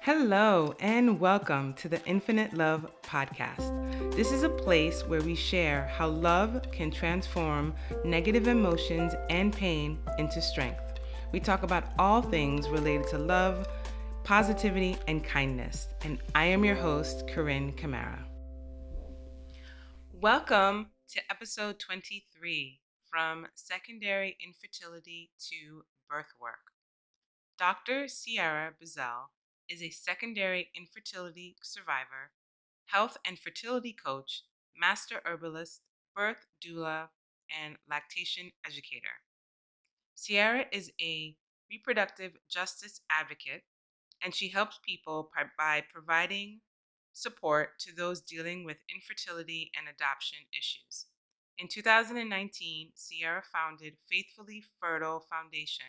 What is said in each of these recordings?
Hello, and welcome to the Infinite Love Podcast. This is a place where we share how love can transform negative emotions and pain into strength. We talk about all things related to love, positivity, and kindness. And I am your host, Corinne Camara. Welcome to episode 23, From Secondary Infertility to Birth Work. Dr. Sierra Bizzell is a secondary infertility survivor, health and fertility coach, master herbalist, birth doula, and lactation educator. Sierra is a reproductive justice advocate, and she helps people by providing support to those dealing with infertility and adoption issues. In 2019, Sierra founded Faithfully Fertile Foundation,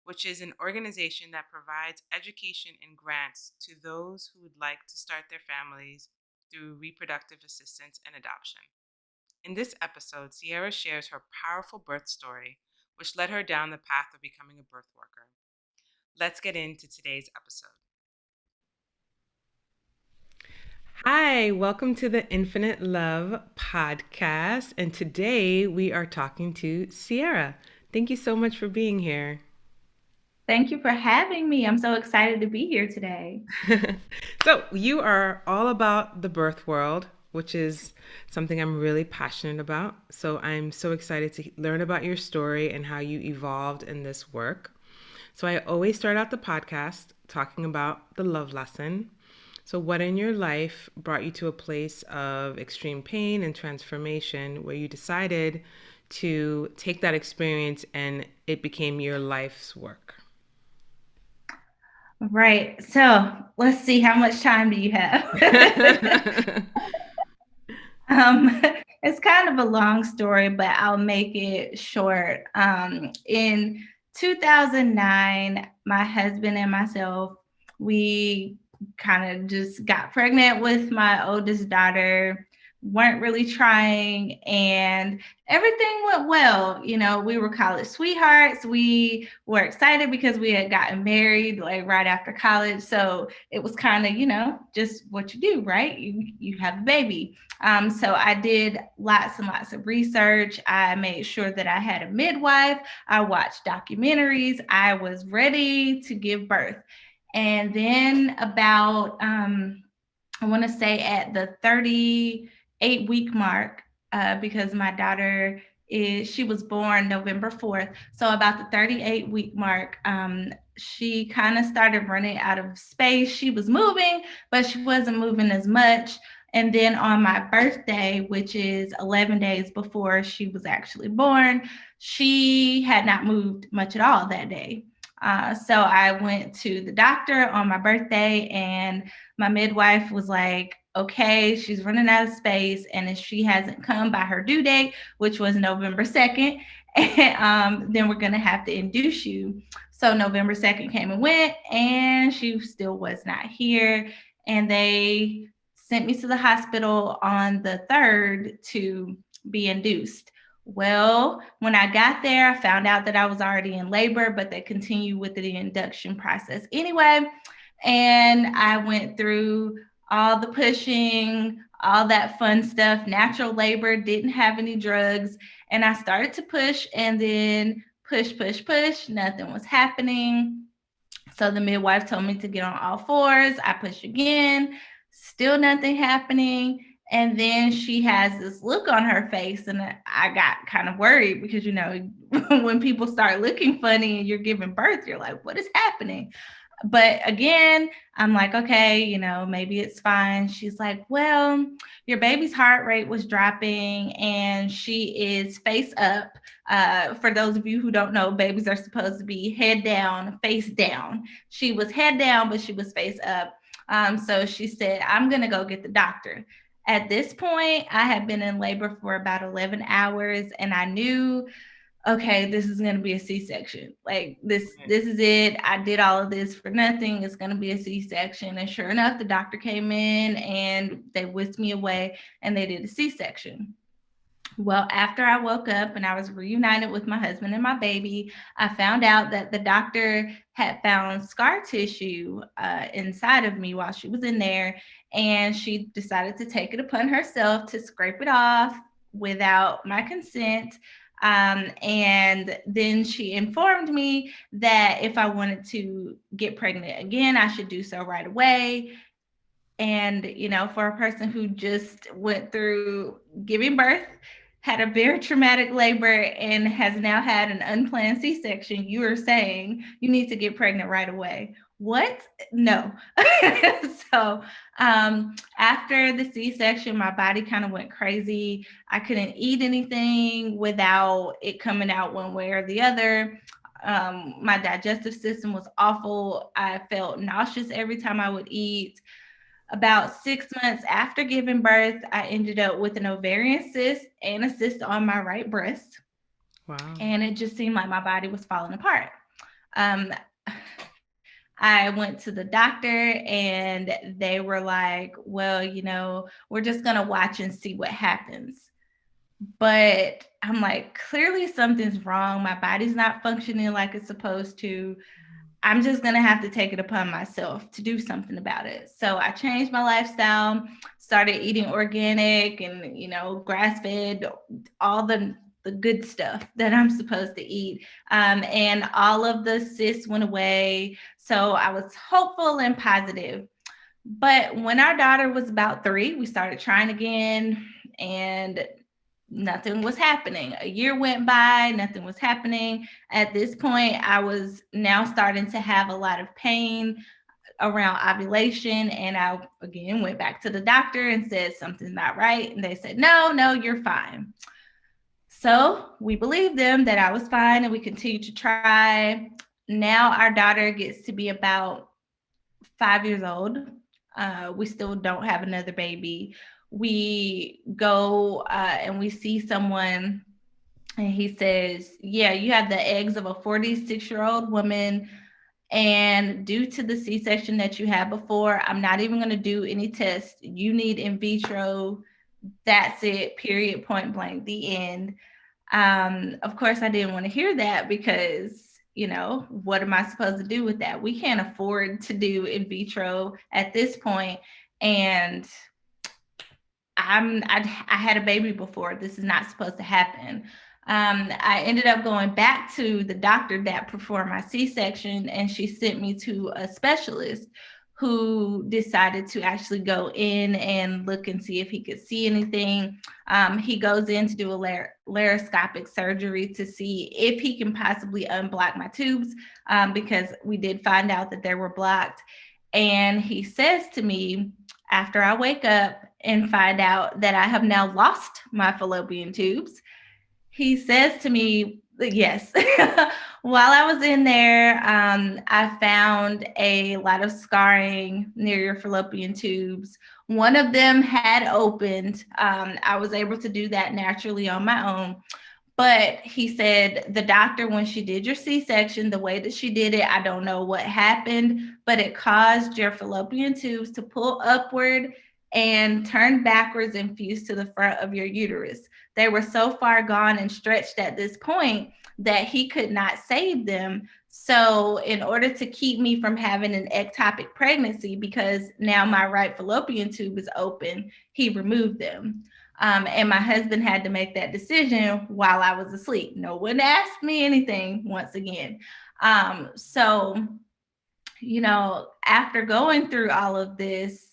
which is an organization that provides education and grants to those who would like to start their families through reproductive assistance and adoption. In this episode, Sierra shares her powerful birth story, which led her down the path of becoming a birth worker. Let's get into today's episode. Hi, welcome to the Infinite Love Podcast. And today we are talking to Sierra. Thank you so much for being here. Thank you for having me. I'm so excited to be here today. So, you are all about the birth world, which is something I'm really passionate about. So, I'm so excited to learn about your story and how you evolved in this work. So, I always start out the podcast talking about the love lesson. So, what in your life brought you to a place of extreme pain and transformation where you decided to take that experience and it became your life's work? Right. So let's see, how much time do you have? um, it's kind of a long story, but I'll make it short. In 2009, my husband and myself, we kind of just got pregnant with my oldest daughter, weren't really trying, and everything went well. You know, we were college sweethearts. We were excited because we had gotten married like right after college. So it was kind of, just what you do, right? You have a baby. So I did lots and lots of research. I made sure that I had a midwife. I watched documentaries. I was ready to give birth. And then about, I want to say at the 38-week mark, because my daughter she was born November 4th. So about the 38-week mark, she kind of started running out of space. She was moving, but she wasn't moving as much. And then on my birthday, which is 11 days before she was actually born, she had not moved much at all that day. So I went to the doctor on my birthday, and my midwife was like, okay, she's running out of space. And if she hasn't come by her due date, which was November 2nd, and, then we're going to have to induce you. So November 2nd came and went, and she still was not here. And they sent me to the hospital on the 3rd to be induced. Well, when I got there, I found out that I was already in labor, but they continued with the induction process anyway. And I went through all the pushing, all that fun stuff, natural labor, didn't have any drugs. And I started to push, and then push, nothing was happening. So the midwife told me to get on all fours. I pushed again, still nothing happening. And then she has this look on her face, and I got kind of worried because, when people start looking funny and you're giving birth, you're like, what is happening? But again, I'm like, okay, maybe it's fine. She's like, well, your baby's heart rate was dropping and she is face up. For those of you who don't know, babies are supposed to be head down, face down. She was head down, but she was face up. So she said, I'm going to go get the doctor. At this point, I had been in labor for about 11 hours, and I knew, okay, this is going to be a C-section. Like this is it. I did all of this for nothing. It's going to be a C-section. And sure enough, the doctor came in and they whisked me away and they did a C-section. Well, after I woke up and I was reunited with my husband and my baby, I found out that the doctor had found scar tissue inside of me while she was in there. And she decided to take it upon herself to scrape it off without my consent. And then she informed me that if I wanted to get pregnant again, I should do so right away. And, for a person who just went through giving birth, had a very traumatic labor, and has now had an unplanned C section, you are saying you need to get pregnant right away. What? No. So, after the C section, my body kind of went crazy. I couldn't eat anything without it coming out one way or the other. My digestive system was awful. I felt nauseous every time I would eat. About 6 months after giving birth, I ended up with an ovarian cyst and a cyst on my right breast. Wow. And it just seemed like my body was falling apart. Um, I went to the doctor and they were like, well, we're just going to watch and see what happens. But I'm like, clearly something's wrong. My body's not functioning like it's supposed to. I'm just going to have to take it upon myself to do something about it. So I changed my lifestyle, started eating organic and, grass fed, all the good stuff that I'm supposed to eat. And all of the cysts went away. So I was hopeful and positive. But when our daughter was about 3, we started trying again, and nothing was happening. A year went by, nothing was happening. At this point, I was now starting to have a lot of pain around ovulation. And I again went back to the doctor and said something's not right. And they said, no, you're fine. So we believed them that I was fine and we continued to try. Now our daughter gets to be about 5 years old. We still don't have another baby. We go and we see someone, and he says, yeah, you have the eggs of a 46-year-old woman. And due to the C-section that you had before, I'm not even going to do any tests. You need in vitro. That's it, period, point blank, the end. Of course, I didn't want to hear that because, what am I supposed to do with that? We can't afford to do in vitro at this point. And I had a baby before. This is not supposed to happen. I ended up going back to the doctor that performed my C-section, and she sent me to a specialist who decided to actually go in and look and see if he could see anything. He goes in to do a laparoscopic surgery to see if he can possibly unblock my tubes, because we did find out that they were blocked. And he says to me, after I wake up and find out that I have now lost my fallopian tubes, he says to me, yes. While I was in there, I found a lot of scarring near your fallopian tubes. One of them had opened. I was able to do that naturally on my own. But he said the doctor, when she did your C-section, the way that she did it, I don't know what happened, but it caused your fallopian tubes to pull upward and turn backwards and fuse to the front of your uterus. They were so far gone and stretched at this point that he could not save them. So in order to keep me from having an ectopic pregnancy, because now my right fallopian tube is open, he removed them. And my husband had to make that decision while I was asleep. No one asked me anything once again. So, after going through all of this,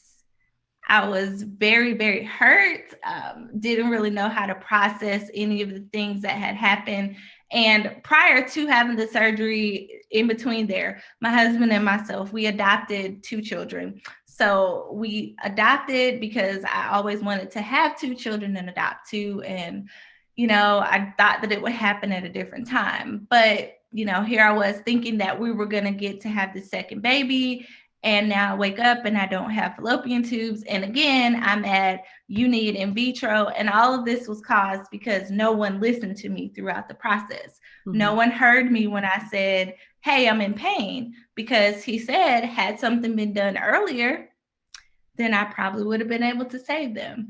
I was very, very hurt. Didn't really know how to process any of the things that had happened. And prior to having the surgery, in between there, my husband and myself, we adopted 2 children. So we adopted because I always wanted to have 2 children and adopt 2. And, I thought that it would happen at a different time. But, here I was thinking that we were going to get to have the second baby. And now I wake up and I don't have fallopian tubes. And again, I'm at, you need in vitro. And all of this was caused because no one listened to me throughout the process. Mm-hmm. No one heard me when I said, hey, I'm in pain, because he said, had something been done earlier, then I probably would have been able to save them.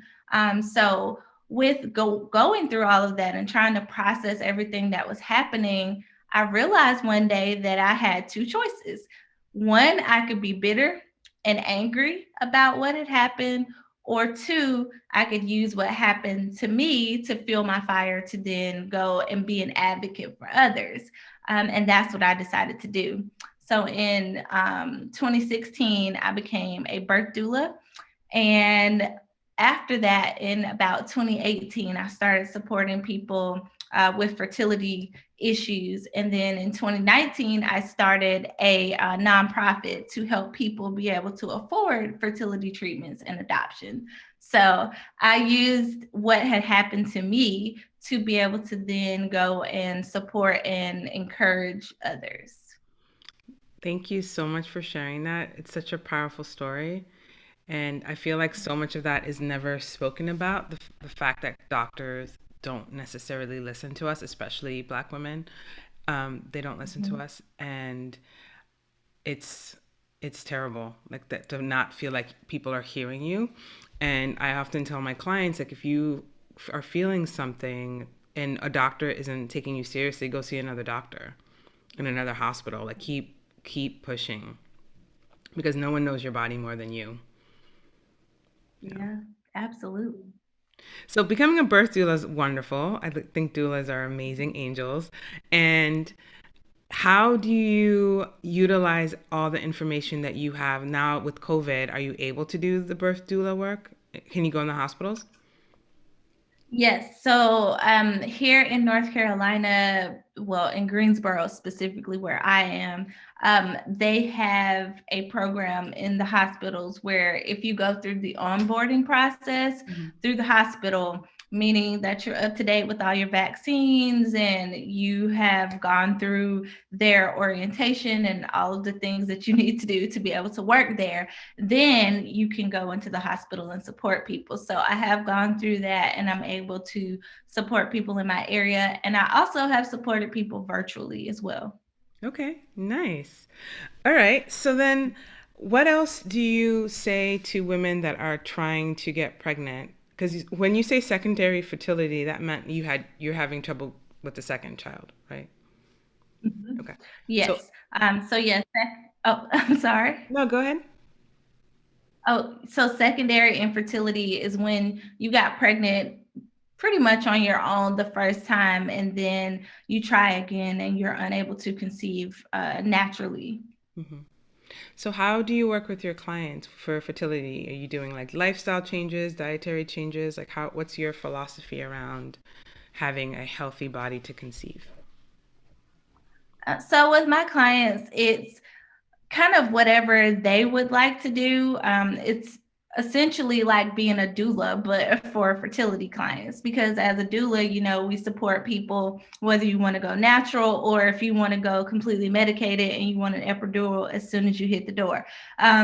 So with going through all of that and trying to process everything that was happening, I realized one day that I had two choices. One, I could be bitter and angry about what had happened, or two, I could use what happened to me to fuel my fire to then go and be an advocate for others. And that's what I decided to do. So in 2016, I became a birth doula. And after that, in about 2018, I started supporting people with fertility issues. And then in 2019, I started a nonprofit to help people be able to afford fertility treatments and adoption. So I used what had happened to me to be able to then go and support and encourage others. Thank you so much for sharing that. It's such a powerful story. And I feel like so much of that is never spoken about. The fact that doctors don't necessarily listen to us, especially Black women. They don't listen to Mhm. us. And it's it's terrible, like that, to not feel like people are hearing you. And I often tell my clients, like, if you are feeling something and a doctor isn't taking you seriously, go see another doctor in another hospital. Like, keep pushing, because no one knows your body more than you. Yeah. Yeah, absolutely. So becoming a birth doula is wonderful. I think doulas are amazing angels. And how do you utilize all the information that you have now with COVID? Are you able to do the birth doula work? Can you go in the hospitals? Yes. So here in North Carolina, well, in Greensboro specifically, where I am, they have a program in the hospitals where if you go through the onboarding process Mhm. through the hospital, meaning that you're up to date with all your vaccines and you have gone through their orientation and all of the things that you need to do to be able to work there, then you can go into the hospital and support people. So I have gone through that and I'm able to support people in my area. And I also have supported people virtually as well. Okay, nice. All right. So then, what else do you say to women that are trying to get pregnant? Because when you say secondary fertility, that meant you're having trouble with the second child, right? Mhm. Okay. So Yes. So yes. Oh, I'm sorry. no, go ahead. Oh, so secondary infertility is when you got pregnant pretty much on your own the first time, and then you try again and you're unable to conceive naturally. Hmm. So how do you work with your clients for fertility? Are you doing like lifestyle changes, dietary changes? Like, what's your philosophy around having a healthy body to conceive? So with my clients, it's kind of whatever they would like to do. It's essentially like being a doula, but for fertility clients, because as a doula, we support people whether you want to go natural or if you want to go completely medicated and you want an epidural as soon as you hit the door.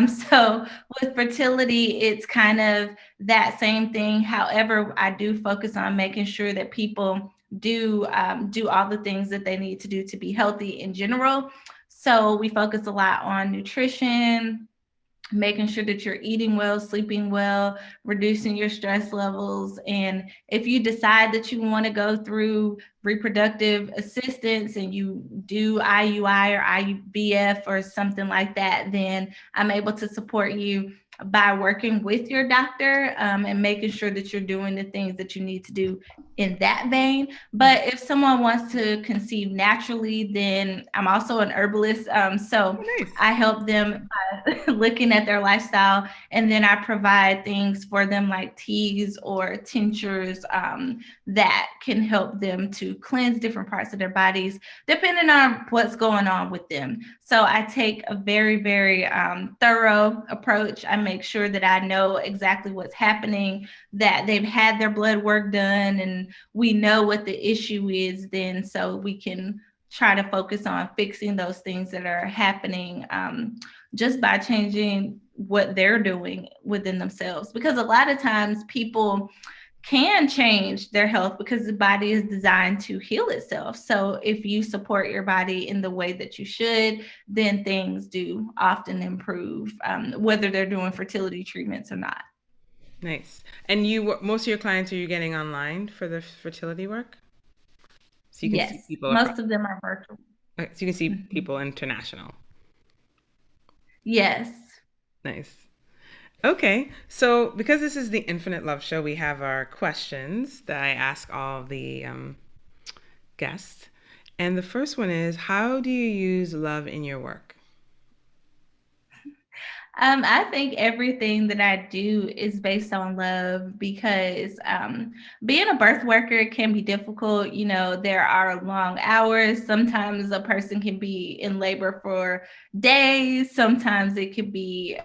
So with fertility, it's kind of that same thing. However, I do focus on making sure that people do all the things that they need to do to be healthy in general. So we focus a lot on nutrition, making sure that you're eating well, sleeping well, reducing your stress levels. And if you decide that you want to go through reproductive assistance and you do IUI or IVF or something like that, then I'm able to support you by working with your doctor and making sure that you're doing the things that you need to do in that vein. Mhm. But if someone wants to conceive naturally, then I'm also an herbalist. So Oh, nice. I help them looking at their lifestyle, and then I provide things for them like teas or tinctures that can help them to cleanse different parts of their bodies depending on what's going on with them. So I take a very, very thorough approach. I make sure that I know exactly what's happening, that they've had their blood work done, and we know what the issue is then, so we can try to focus on fixing those things that are happening just by changing what they're doing within themselves. Because a lot of times people can change their health because the body is designed to heal itself. So if you support your body in the way that you should, then things do often improve, whether they're doing fertility treatments or not. Nice. And most of your clients are you getting online for the fertility work? So you can see Yes, people across. most of them are virtual. So you can see Mhm. people international. Yes. Nice. Okay, so because this is the Infinite Love Show, we have our questions that I ask all of the guests. And the first one is, how do you use love in your work? I think everything that I do is based on love because being a birth worker can be difficult. You know, there are long hours. Sometimes a person can be in labor for days. Sometimes it could be,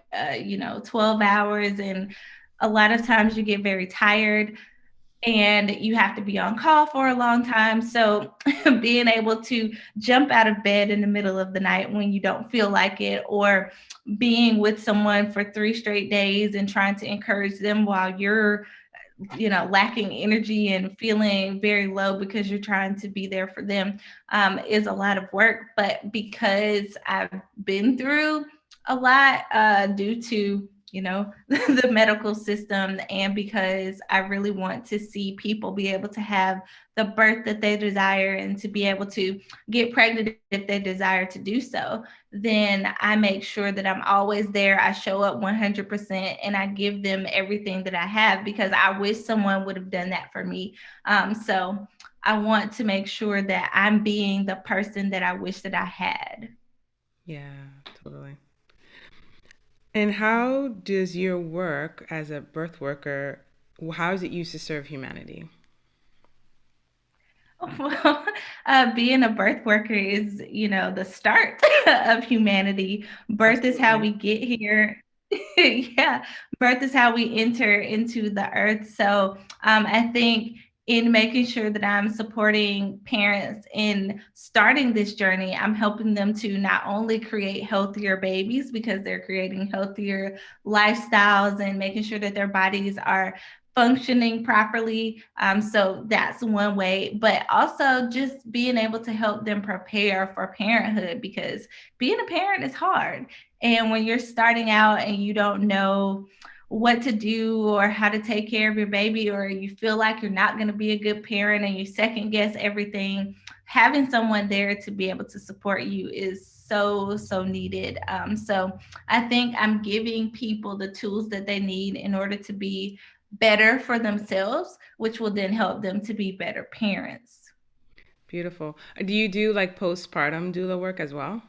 12 hours. And a lot of times you get very tired and you have to be on call for a long time. So being able to jump out of bed in the middle of the night when you don't feel like it, or being with someone for 3 straight days and trying to encourage them while you're lacking energy and feeling very low because you're trying to be there for them, is a lot of work. But because I've been through a lot due to the medical system, and because I really want to see people be able to have the birth that they desire and to be able to get pregnant if they desire to do so, then I make sure that I'm always there. I show up 100% and I give them everything that I have because I wish someone would have done that for me. So I want to make sure that I'm being the person that I wish that I had. Yeah, totally. And how does your work as a birth worker, how is it used to serve humanity? Well, being a birth worker is, the start of humanity. Birth is how Absolutely. we get here. Yeah, birth is how we enter into the earth. So I think in making sure that I'm supporting parents in starting this journey, I'm helping them to not only create healthier babies because they're creating healthier lifestyles and making sure that their bodies are functioning properly. So that's one way, but also just being able to help them prepare for parenthood because being a parent is hard. And when you're starting out and you don't know what to do or how to take care of your baby, or you feel like you're not going to be a good parent and you second guess everything, having someone there to be able to support you is so needed. So I think I'm giving people the tools that they need in order to be better for themselves, which will then help them to be better parents. Beautiful. Do you do like postpartum doula work as well?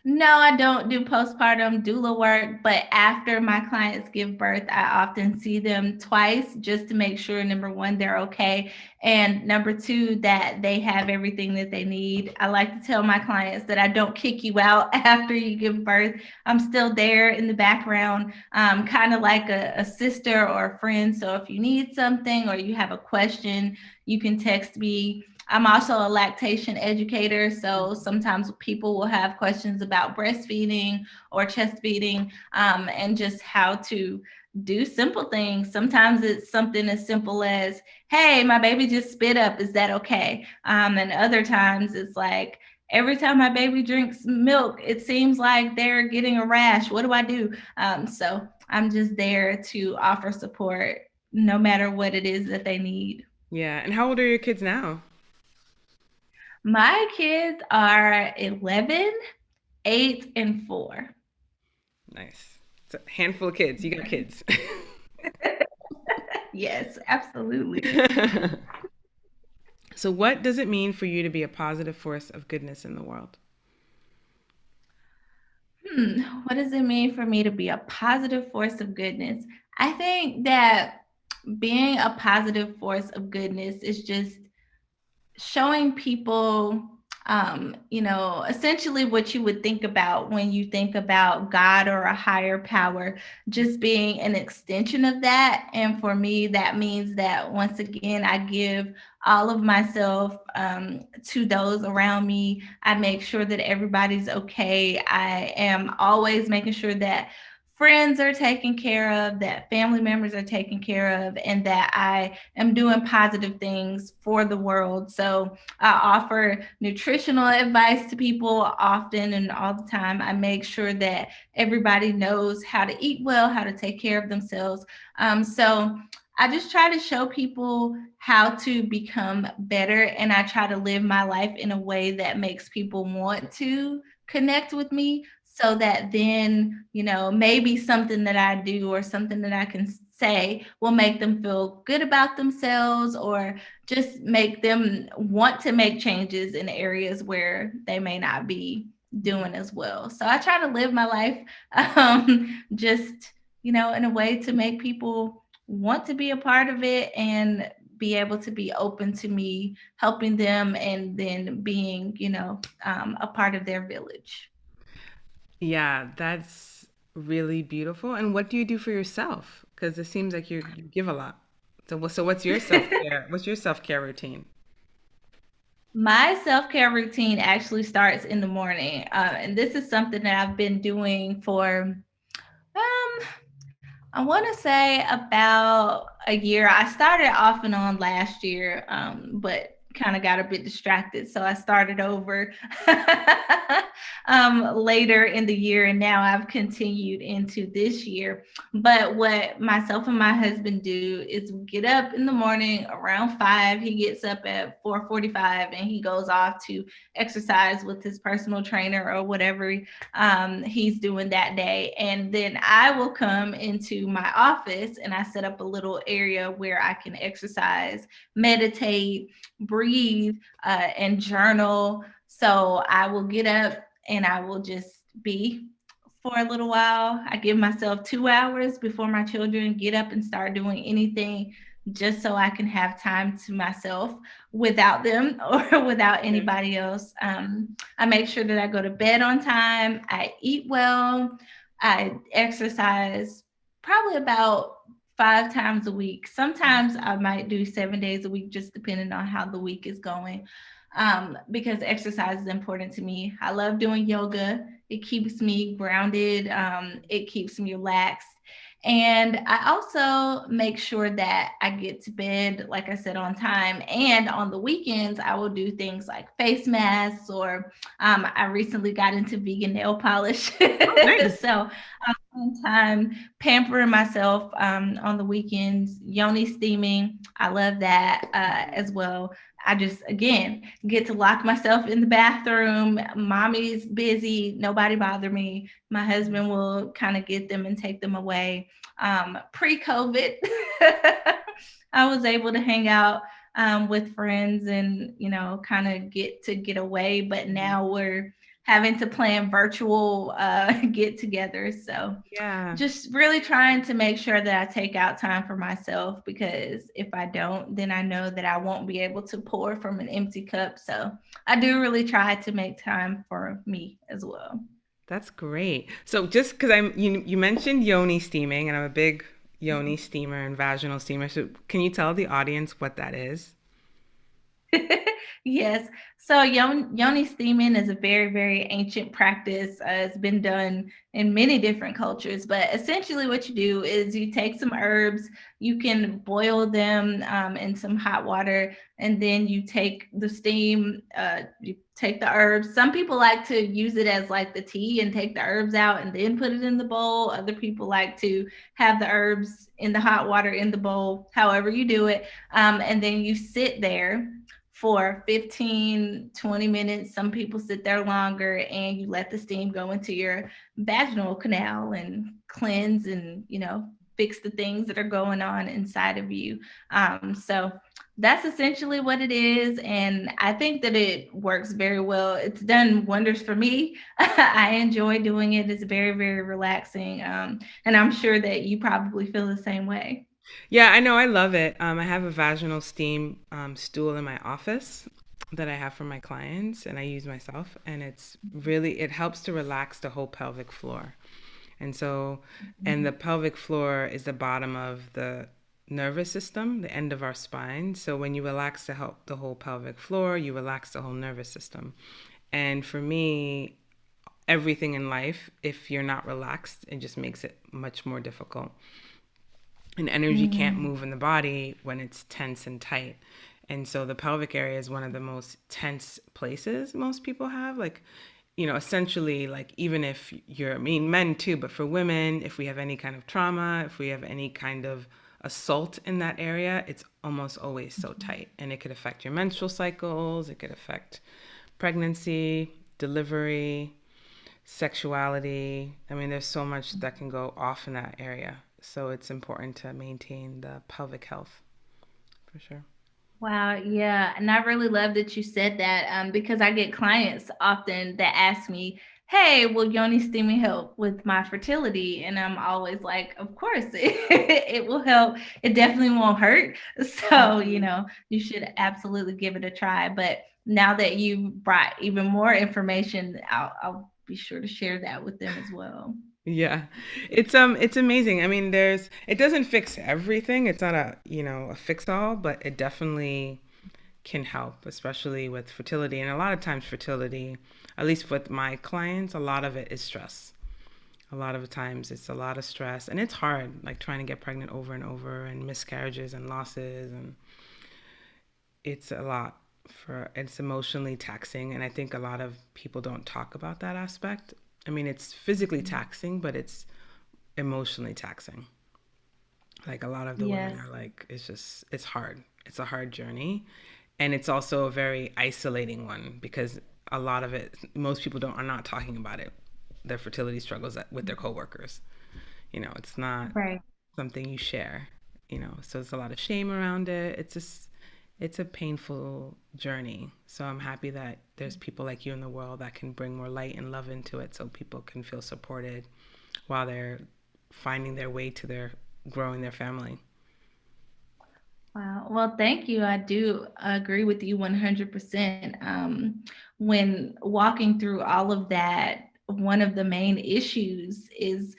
No, I don't do postpartum doula work, but after my clients give birth, I often see them twice just to make sure number one, they're okay, and number two, that they have everything that they need. I like to tell my clients that I don't kick you out after you give birth. I'm still there in the background, kind of like a sister or a friend. So if you need something or you have a question, you can text me. I'm also a lactation educator, so sometimes people will have questions about breastfeeding or chest feeding, and just how to do simple things. Sometimes it's something as simple as, hey, my baby just spit up. Is that okay? And other times it's like, every time my baby drinks milk, it seems like they're getting a rash. What do I do? So I'm just there to offer support no matter what it is that they need. Yeah. And how old are your kids now? My kids are 11, 8, and 4. Nice. It's a handful of kids. You got Yeah. kids. Yes, absolutely. So, what does it mean for you to be a positive force of goodness in the world? What does it mean for me to be a positive force of goodness? I think that being a positive force of goodness is just showing people, essentially what you would think about when you think about God or a higher power, just being an extension of that. And for me, that means that once again, I give all of myself to those around me. I make sure that everybody's okay. I am always making sure that friends are taken care of, that family members are taken care of, and that I am doing positive things for the world. So I offer nutritional advice to people often and all the time. I make sure that everybody knows how to eat well, how to take care of themselves. So I just try to show people how to become better, and I try to live my life in a way that makes people want to connect with me, so that then, maybe something that I do or something that I can say will make them feel good about themselves, or just make them want to make changes in areas where they may not be doing as well. So I try to live my life just, in a way to make people want to be a part of it and be able to be open to me helping them, and then being, a part of their village. Yeah, that's really beautiful. And what do you do for yourself? Because it seems like you give a lot. So what's your self-care? What's your self-care routine? My self care routine actually starts in the morning. And this is something that I've been doing for I want to say about a year. I started off and on last year, but kind of got a bit distracted. So I started over later in the year, and now I've continued into this year. But what myself and my husband do is we get up in the morning around 5. He gets up at 4:45, and he goes off to exercise with his personal trainer or whatever he's doing that day. And then I will come into my office and I set up a little area where I can exercise, meditate, breathe, and journal. So I will get up and I will just be for a little while. I give myself 2 hours before my children get up and start doing anything, just so I can have time to myself without them or without anybody else. I make sure that I go to bed on time. I eat well. I exercise probably about 5 times a week. Sometimes I might do 7 days a week, just depending on how the week is going. Because exercise is important to me. I love doing yoga. It keeps me grounded. It keeps me relaxed. And I also make sure that I get to bed, like I said, on time. And on the weekends, I will do things like face masks, or I recently got into vegan nail polish. Oh, nice. So I spend time pampering myself on the weekends. Yoni steaming, I love that as well. I just, again, get to lock myself in the bathroom. Mommy's busy, nobody bother me. My husband will kind of get them and take them away. Pre-COVID, I was able to hang out with friends and, kind of get away. But now we're having to plan virtual get-togethers. So Yeah. just really trying to make sure that I take out time for myself, because if I don't, then I know that I won't be able to pour from an empty cup. So I do really try to make time for me as well. That's great. So just because you mentioned yoni steaming, and I'm a big yoni steamer and vaginal steamer. So can you tell the audience what that is? Yes. So yoni steaming is a very, very ancient practice. It's been done in many different cultures, but essentially what you do is you take some herbs, you can boil them in some hot water, and then you take the steam, you take the herbs. Some people like to use it as like the tea and take the herbs out and then put it in the bowl. Other people like to have the herbs in the hot water in the bowl, however you do it. And then you sit there for 15, 20 minutes. Some people sit there longer, and you let the steam go into your vaginal canal and cleanse and, fix the things that are going on inside of you. So that's essentially what it is. And I think that it works very well. It's done wonders for me. I enjoy doing it. It's very, very relaxing. And I'm sure that you probably feel the same way. Yeah, I know. I love it. I have a vaginal steam stool in my office that I have for my clients, and I use myself. And it helps to relax the whole pelvic floor. And so, and the pelvic floor is the bottom of the nervous system, the end of our spine. So when you relax the whole pelvic floor, you relax the whole nervous system. And for me, everything in life, if you're not relaxed, it just makes it much more difficult. And energy can't Mm. move in the body when it's tense and tight. And so the pelvic area is one of the most tense places most people have. Like, essentially, like, even if you're, I mean, men too, but for women, if we have any kind of trauma, if we have any kind of assault in that area, it's almost always so tight. And it could affect your menstrual cycles, it could affect pregnancy, delivery, sexuality. I mean, there's so much that can go off in that area. So it's important to maintain the pelvic health for sure. Wow, yeah. And I really love that you said that, because I get clients often that ask me, hey, will Yoni Steaming help with my fertility? And I'm always like, of course, it will help. It definitely won't hurt. So, you should absolutely give it a try. But now that you brought even more information, I'll be sure to share that with them as well. Yeah. It's amazing. I mean, it doesn't fix everything. It's not a fix all, but it definitely can help, especially with fertility. And a lot of times fertility, at least with my clients, a lot of it is stress. A lot of the times it's a lot of stress and it's hard, like trying to get pregnant over and over and miscarriages and losses, and it's a lot. It's emotionally taxing, and I think a lot of people don't talk about that aspect. I mean, it's physically taxing, but it's emotionally taxing. Like, a lot of the women Yes. are like, it's hard. It's a hard journey, and it's also a very isolating one because a lot of it, most people don't are not talking about it, their fertility struggles with their coworkers. It's not Right. something you share. So there's a lot of shame around it. It's a painful journey. So I'm happy that there's people like you in the world that can bring more light and love into it so people can feel supported while they're finding their way to their growing their family. Wow. Well, thank you. I do agree with you 100%. When walking through all of that, one of the main issues is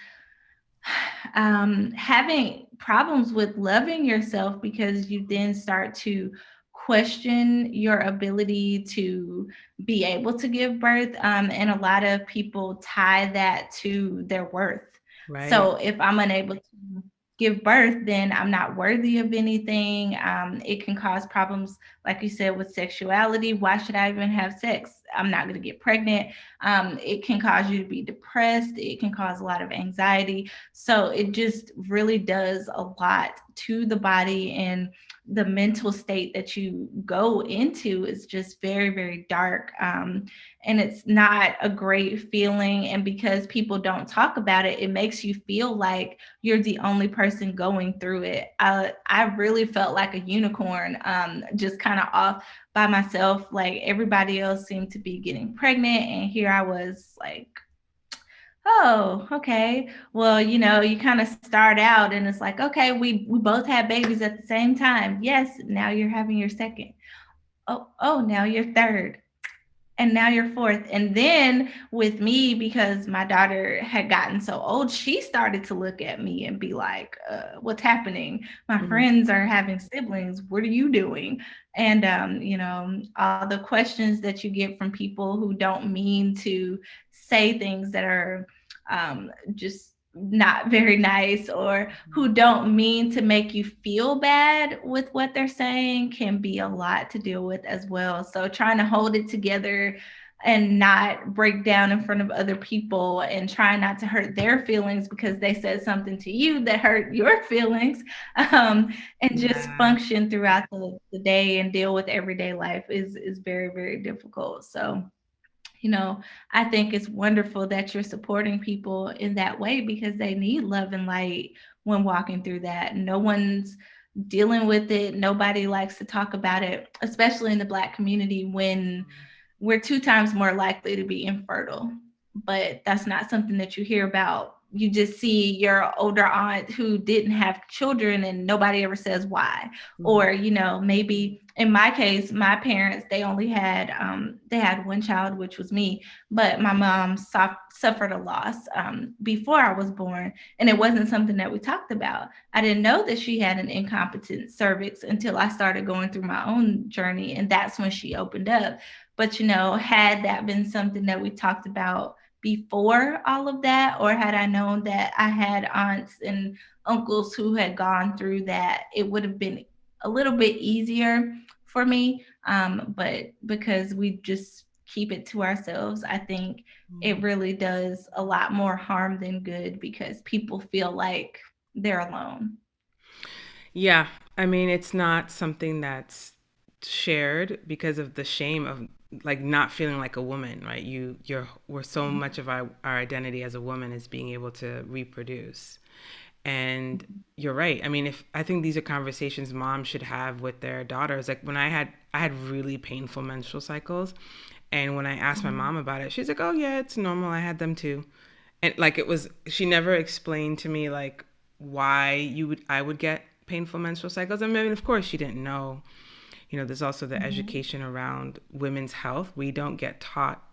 having problems with loving yourself because you then start to question your ability to be able to give birth. And a lot of people tie that to their worth. Right. So if I'm unable to give birth, then I'm not worthy of anything. It can cause problems, like you said, with sexuality. Why should I even have sex? I'm not going to get pregnant. It can cause you to be depressed. It can cause a lot of anxiety. So it just really does a lot to the body, and the mental state that you go into is just very, very dark. And it's not a great feeling. And because people don't talk about it, it makes you feel like you're the only person going through it. I really felt like a unicorn, just kind of off by myself. Like everybody else seemed to be getting pregnant, and here I was like, oh, okay. Well, you kind of start out and it's like, okay, we both had babies at the same time. Yes, now you're having your second. Oh, now you're third. And now you're fourth. And then with me, because my daughter had gotten so old, she started to look at me and be like, what's happening? My Mhm. friends are having siblings. What are you doing? And, all the questions that you get from people who don't mean to say things that are just not very nice, or who don't mean to make you feel bad with what they're saying, can be a lot to deal with as well. So trying to hold it together and not break down in front of other people, and trying not to hurt their feelings because they said something to you that hurt your feelings, and just Yeah. function throughout the day and deal with everyday life is very, very difficult. So I think it's wonderful that you're supporting people in that way, because they need love and light when walking through that. No one's dealing with it. Nobody likes to talk about it, especially in the Black community, when we're two times more likely to be infertile. But that's not something that you hear about. You just see your older aunt who didn't have children and nobody ever says why. Mhm. Or, maybe in my case, my parents, they had one child, which was me, but my mom suffered a loss before I was born. And it wasn't something that we talked about. I didn't know that she had an incompetent cervix until I started going through my own journey. And that's when she opened up. But, had that been something that we talked about before all of that, or had I known that I had aunts and uncles who had gone through that, it would have been a little bit easier for me. But because we just keep it to ourselves, I think it really does a lot more harm than good because people feel like they're alone. Yeah, I mean, it's not something that's shared because of the shame of like not feeling like a woman, right? We're so much of our identity as a woman is being able to reproduce. And you're right. I mean, if I think these are conversations moms should have with their daughters. Like when I had really painful menstrual cycles, and when I asked my Mhm. mom about it, she's like, "Oh yeah, it's normal. I had them too." And like it was, she never explained to me like why I would get painful menstrual cycles. I mean, of course she didn't know. There's also the Mhm. education around women's health. We don't get taught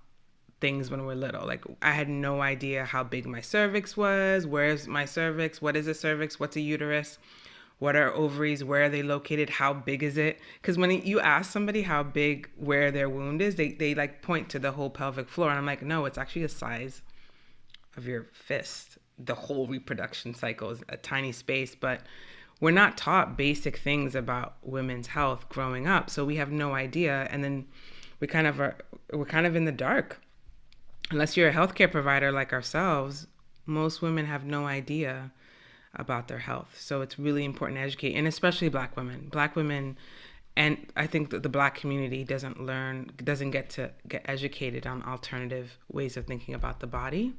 things when we're little. Like I had no idea how big my cervix was. Where's my cervix? What is a cervix? What's a uterus? What are ovaries? Where are they located? How big is it? Because when you ask somebody how big where their wound is, they like point to the whole pelvic floor. And I'm like, no, it's actually the size of your fist. The whole reproduction cycle is a tiny space, but we're not taught basic things about women's health growing up, so we have no idea. And then we're kind of in the dark unless you're a healthcare provider like ourselves. Most women have no idea about their health, so it's really important to educate, and especially black women. And I think that the black community doesn't get to get educated on alternative ways of thinking about the body.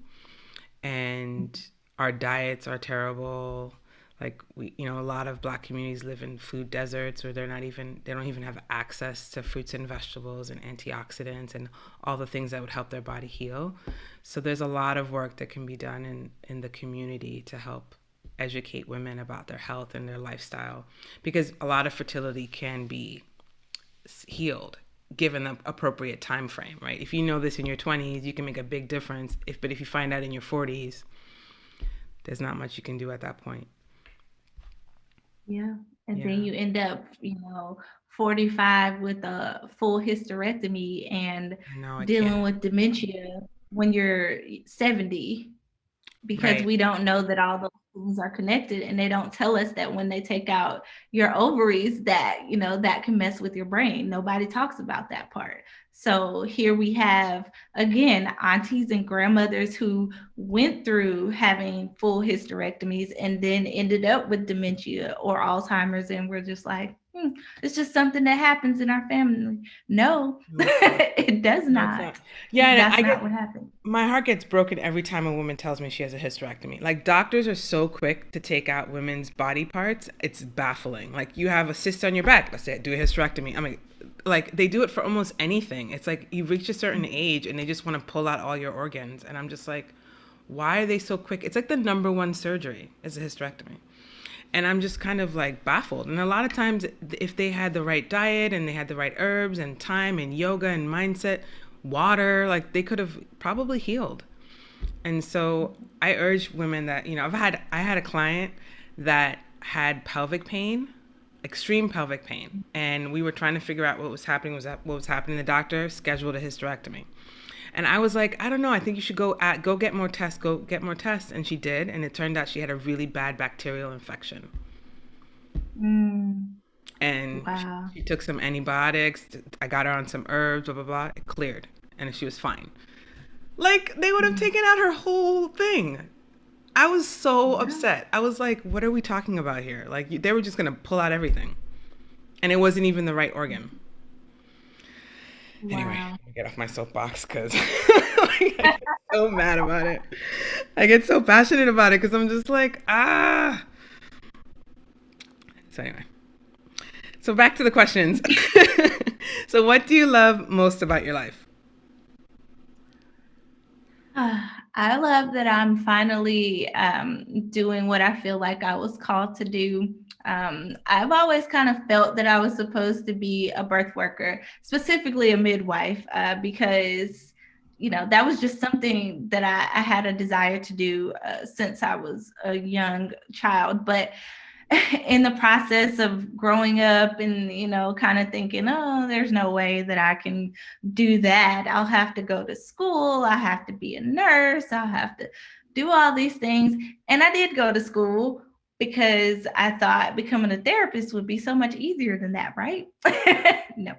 And our diets are terrible. Like a lot of black communities live in food deserts, or they don't even have access to fruits and vegetables and antioxidants and all the things that would help their body heal. So there's a lot of work that can be done in the community to help educate women about their health and their lifestyle, because a lot of fertility can be healed given the appropriate time frame, right? If you know this in your 20s, you can make a big difference. But if you find out in your 40s, there's not much you can do at that point. Yeah. And then Yeah, you end up, 45 with a full hysterectomy and I know I dealing can't. with dementia when you're 70, because Right. we don't know that all those things are connected, and they don't tell us that when they take out your ovaries that that can mess with your brain. Nobody talks about that part. So here we have, again, aunties and grandmothers who went through having full hysterectomies and then ended up with dementia or Alzheimer's, and we're just like, it's just something that happens in our family. No, No, it's not. it does No, it's not. not. Yeah, and That's not what happened. my heart gets broken every time a woman tells me she has a hysterectomy. Like doctors are so quick to take out women's body parts. It's baffling. Like you have a cyst on your back, let's say, do a hysterectomy. I mean, like they do it for almost anything. It's like you reach a certain age and they just want to pull out all your organs. And I'm just like, why are they so quick? It's like the number one surgery is a hysterectomy. And I'm just kind of like baffled. And a lot of times, if they had the right diet and they had the right herbs and time and yoga and mindset, water, like they could have probably healed. And so I urge women that, I had a client that had pelvic pain, extreme pelvic pain, and we were trying to figure out what was happening. What was happening? The doctor scheduled a hysterectomy. And I was like, I don't know. I think you should go get more tests. Go get more tests. And she did. And it turned out she had a really bad bacterial infection. Mm, And wow. she took some antibiotics. I got her on some herbs, blah, blah, blah. It cleared. And she was fine. Like, they would have Mm, taken out her whole thing. I was so yeah. upset. I was like, what are we talking about here? Like, they were just going to pull out everything. And it wasn't even the right organ. Anyway, Wow. let me get off my soapbox because I get so mad about it. I get so passionate about it because I'm just like, ah. So, anyway, so back to the questions. So, what do you love most about your life? I love that I'm finally doing what I feel like I was called to do. I've always kind of felt that I was supposed to be a birth worker, specifically a midwife, because that was just something that I had a desire to do since I was a young child. But in the process of growing up and, kind of thinking, oh, there's no way that I can do that. I'll have to go to school. I have to be a nurse. I'll have to do all these things. And I did go to school because I thought becoming a therapist would be so much easier than that, right? No.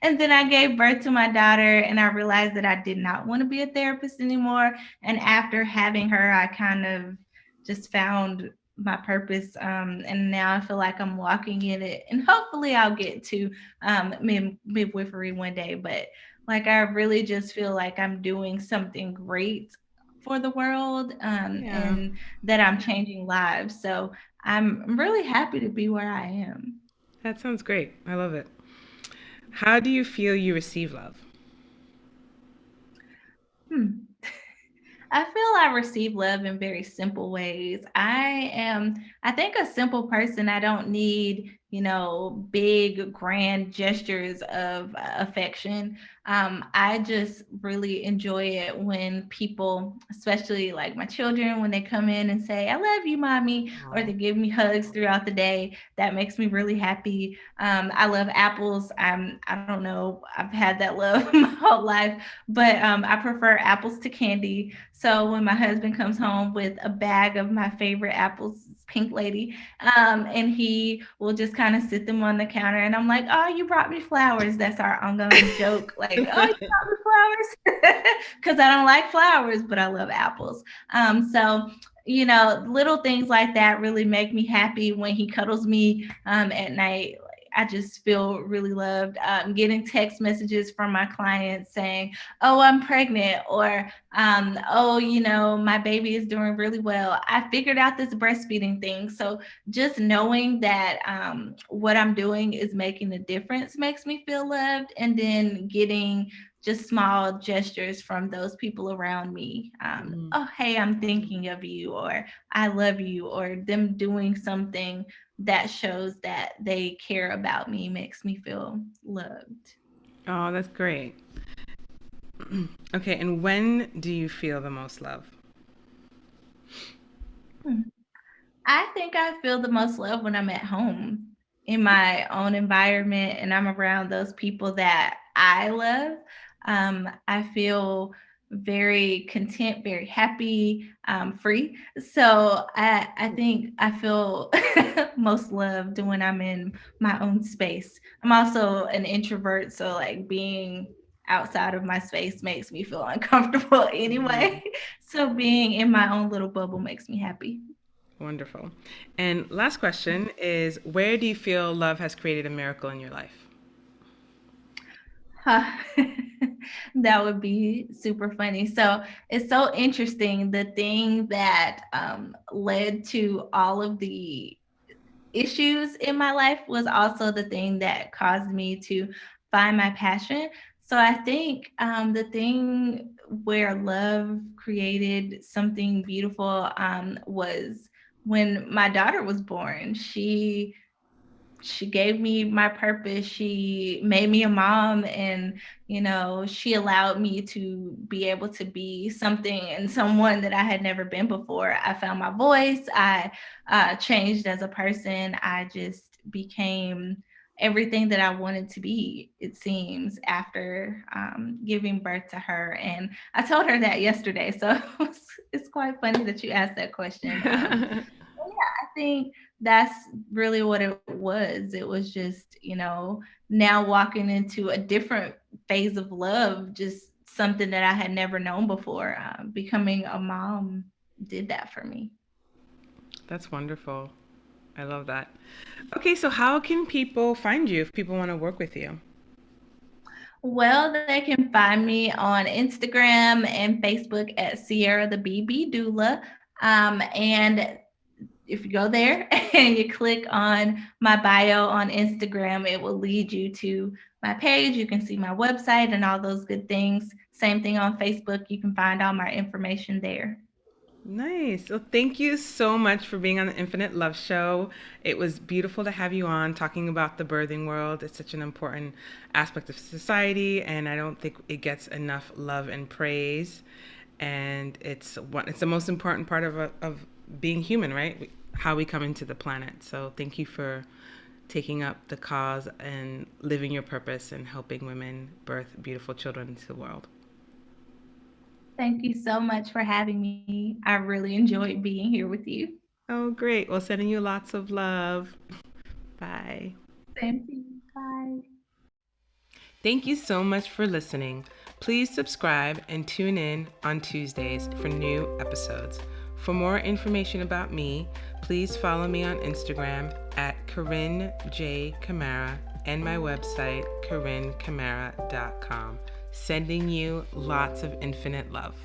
And then I gave birth to my daughter and I realized that I did not want to be a therapist anymore. And after having her, I kind of just found my purpose, and now I feel like I'm walking in it, and hopefully I'll get to midwifery one day. But like, I really just feel like I'm doing something great for the world, Yeah, and that I'm changing lives. So I'm really happy to be where I am. that sounds great. I love it. How do you feel you receive love? Hmm. I feel I receive love in very simple ways. I think, a simple person. I don't need, big, grand gestures of affection. I just really enjoy it when people, especially like my children, when they come in and say, I love you, mommy, or they give me hugs throughout the day. That makes me really happy. I love apples. I don't know, I've had that love my whole life, but I prefer apples to candy. So when my husband comes home with a bag of my favorite apples, Pink Lady, and he will just kind of sit them on the counter, and I'm like, "Oh, you brought me flowers." That's our ongoing joke, like, "Oh, you brought me flowers," because I don't like flowers, but I love apples. So little things like that really make me happy. When he cuddles me at night, I just feel really loved. Getting text messages from my clients saying, "Oh, I'm pregnant," or "Oh, my baby is doing really well. I figured out this breastfeeding thing." So just knowing that what I'm doing is making a difference makes me feel loved. And then getting just small gestures from those people around me. Mm. Oh, hey, I'm thinking of you, or I love you, or them doing something that shows that they care about me makes me feel loved. Oh, that's great. Okay, and when do you feel the most love? Hmm. I think I feel the most love when I'm at home in my own environment and I'm around those people that I love. I feel very content, very happy, free. So I think I feel most loved when I'm in my own space. I'm also an introvert, so like being outside of my space makes me feel uncomfortable anyway. Mhm. So being in my own little bubble makes me happy. Wonderful. And last question is, where do you feel love has created a miracle in your life? Huh. That would be super funny. So it's so interesting. The thing that led to all of the issues in my life was also the thing that caused me to find my passion. So I think the thing where love created something beautiful was when my daughter was born. She gave me my purpose. She made me a mom, and she allowed me to be able to be something and someone that I had never been before. I found my voice. I changed as a person. I just became everything that I wanted to be, it seems, after giving birth to her. And I told her that yesterday, so it's quite funny that you asked that question. I think that's really what it was. It was just, now walking into a different phase of love, just something that I had never known before. Becoming a mom did that for me. That's wonderful. I love that. Okay, so how can people find you if people want to work with you? Well, they can find me on Instagram and Facebook at Sierra the BB Doula. And if you go there and you click on my bio on Instagram, it will lead you to my page. You can see my website and all those good things. Same thing on Facebook. You can find all my information there. Nice. Well, thank you so much for being on the Infinite Love Show. It was beautiful to have you on talking about the birthing world. It's such an important aspect of society, and I don't think it gets enough love and praise. And it's the most important part of being human, right? how we come into the planet. So thank you for taking up the cause and living your purpose and helping women birth beautiful children into the world. Thank you so much for having me. I really enjoyed being here with you. Oh, great. Well, sending you lots of love. Bye. Same to you. Bye. Thank you so much for listening. Please subscribe and tune in on Tuesdays for new episodes. For more information about me, please follow me on Instagram at Corinne J. Camara and my website, CorinneCamara.com. Sending you lots of infinite love.